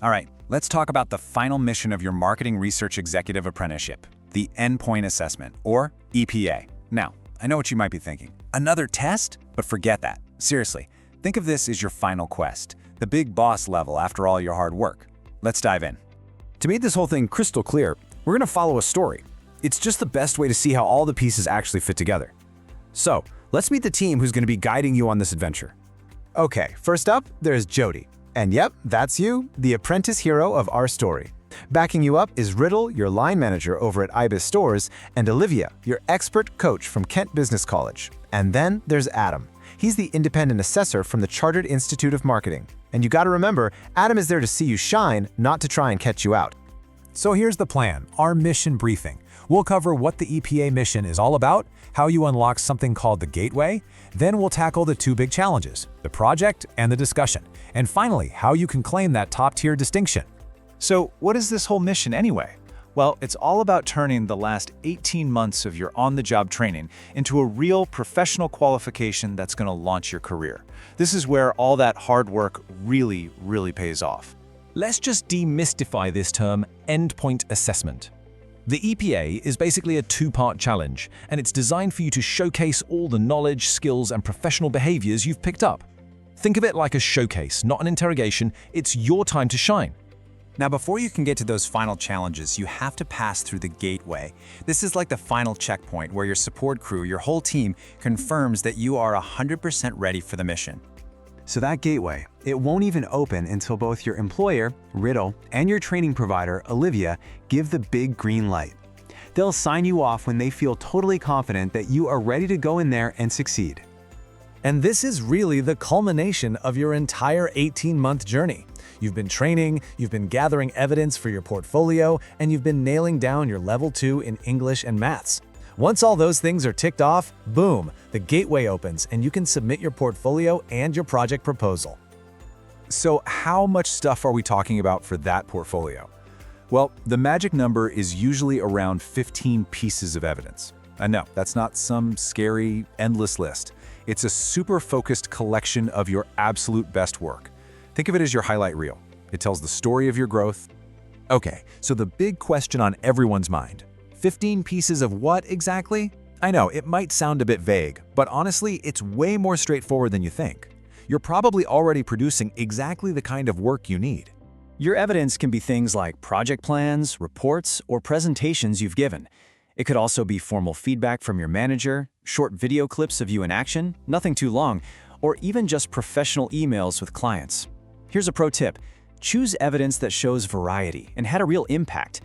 All right, let's talk about the final mission of your Marketing Research Executive Apprenticeship, the Endpoint Assessment, or EPA. Now, I know what you might be thinking. Another test? But forget that. Seriously, think of this as your final quest, the big boss level after all your hard work. Let's dive in. To make this whole thing crystal clear, we're going to follow a story. It's just the best way to see how all the pieces actually fit together. So, let's meet the team who's going to be guiding you on this adventure. Okay, first up, there's Jody. And yep, that's you, the apprentice hero of our story. Backing you up is Riddle, your line manager over at Ibis Stores, and Olivia, your expert coach from Kent Business College. And then there's Adam. He's the independent assessor from the Chartered Institute of Marketing. And you gotta remember, Adam is there to see you shine, not to try and catch you out. So here's the plan, our mission briefing. We'll cover what the EPA mission is all about, how you unlock something called the gateway, then we'll tackle the two big challenges, the project and the discussion, and finally, how you can claim that top-tier distinction. So what is this whole mission anyway? Well, it's all about turning the last 18 months of your on-the-job training into a real professional qualification that's going to launch your career. This is where all that hard work really pays off. Let's just demystify this term, endpoint assessment. The EPA is basically a two-part challenge, and it's designed for you to showcase all the knowledge, skills, and professional behaviors you've picked up. Think of it like a showcase, not an interrogation. It's your time to shine. Now, before you can get to those final challenges, you have to pass through the gateway. This is like the final checkpoint where your support crew, your whole team, confirms that you are 100% ready for the mission. So that gateway, it won't even open until both your employer, Riddle, and your training provider, Olivia, give the big green light. They'll sign you off when they feel totally confident that you are ready to go in there and succeed. And this is really the culmination of your entire 18-month journey. You've been training, you've been gathering evidence for your portfolio, and you've been nailing down your level 2 in English and maths. Once all those things are ticked off, boom, the gateway opens and you can submit your portfolio and your project proposal. So how much stuff are we talking about for that portfolio? Well, the magic number is usually around 15 pieces of evidence. And no, that's not some scary, endless list. It's a super focused collection of your absolute best work. Think of it as your highlight reel. It tells the story of your growth. Okay, so the big question on everyone's mind, 15 pieces of what exactly? I know, it might sound a bit vague, but honestly, it's way more straightforward than you think. You're probably already producing exactly the kind of work you need. Your evidence can be things like project plans, reports, or presentations you've given. It could also be formal feedback from your manager, short video clips of you in action, nothing too long, or even just professional emails with clients. Here's a pro tip. Choose evidence that shows variety and had a real impact.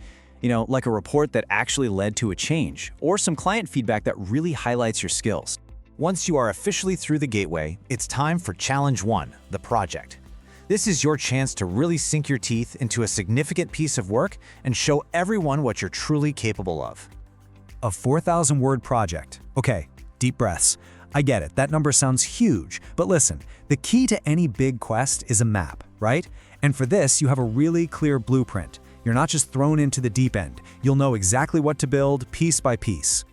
Like a report that actually led to a change, or some client feedback that really highlights your skills. Once you are officially through the gateway, it's time for Challenge 1, the project. This is your chance to really sink your teeth into a significant piece of work and show everyone what you're truly capable of. A 4,000-word project. Okay, deep breaths. I get it, that number sounds huge, but listen, the key to any big quest is a map, right? And for this, you have a really clear blueprint. You're not just thrown into the deep end. You'll know exactly what to build piece by piece.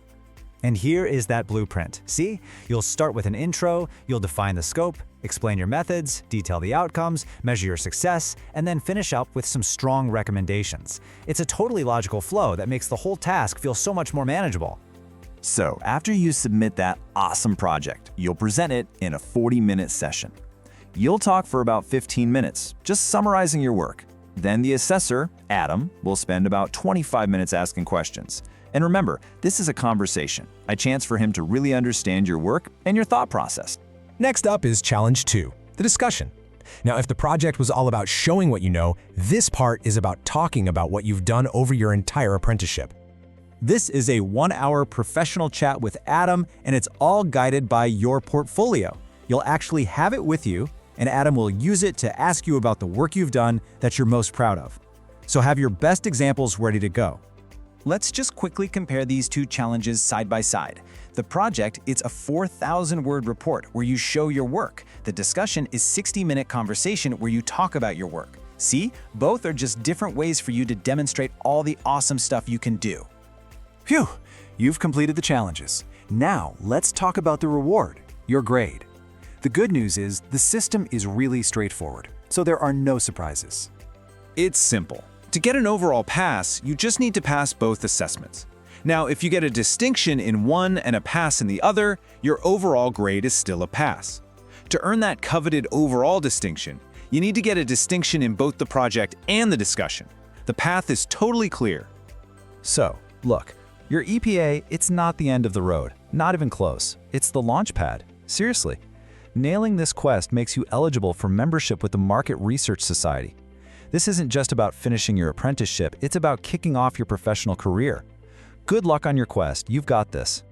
And here is that blueprint. See? You'll start with an intro, you'll define the scope, explain your methods, detail the outcomes, measure your success, and then finish up with some strong recommendations. It's a totally logical flow that makes the whole task feel so much more manageable. So after you submit that awesome project, you'll present it in a 40-minute session. You'll talk for about 15 minutes, just summarizing your work. Then the assessor, Adam, will spend about 25 minutes asking questions. And remember, this is a conversation, a chance for him to really understand your work and your thought process. Next up is Challenge 2, the discussion. Now, if the project was all about showing what you know, this part is about talking about what you've done over your entire apprenticeship. This is a 1-hour professional chat with Adam, and it's all guided by your portfolio. You'll actually have it with you, and Adam will use it to ask you about the work you've done that you're most proud of. So have your best examples ready to go. Let's just quickly compare these two challenges side by side. The project, it's a 4,000-word report where you show your work. The discussion is 60-minute conversation where you talk about your work. See, both are just different ways for you to demonstrate all the awesome stuff you can do. Phew, you've completed the challenges. Now let's talk about the reward, your grade. The good news is the system is really straightforward, so there are no surprises. It's simple. To get an overall pass, you just need to pass both assessments. Now, if you get a distinction in one and a pass in the other, your overall grade is still a pass. To earn that coveted overall distinction, you need to get a distinction in both the project and the discussion. The path is totally clear. So, look, your EPA, it's not the end of the road, not even close. It's the launch pad. Seriously. Nailing this quest makes you eligible for membership with the Market Research Society. This isn't just about finishing your apprenticeship, it's about kicking off your professional career. Good luck on your quest, you've got this.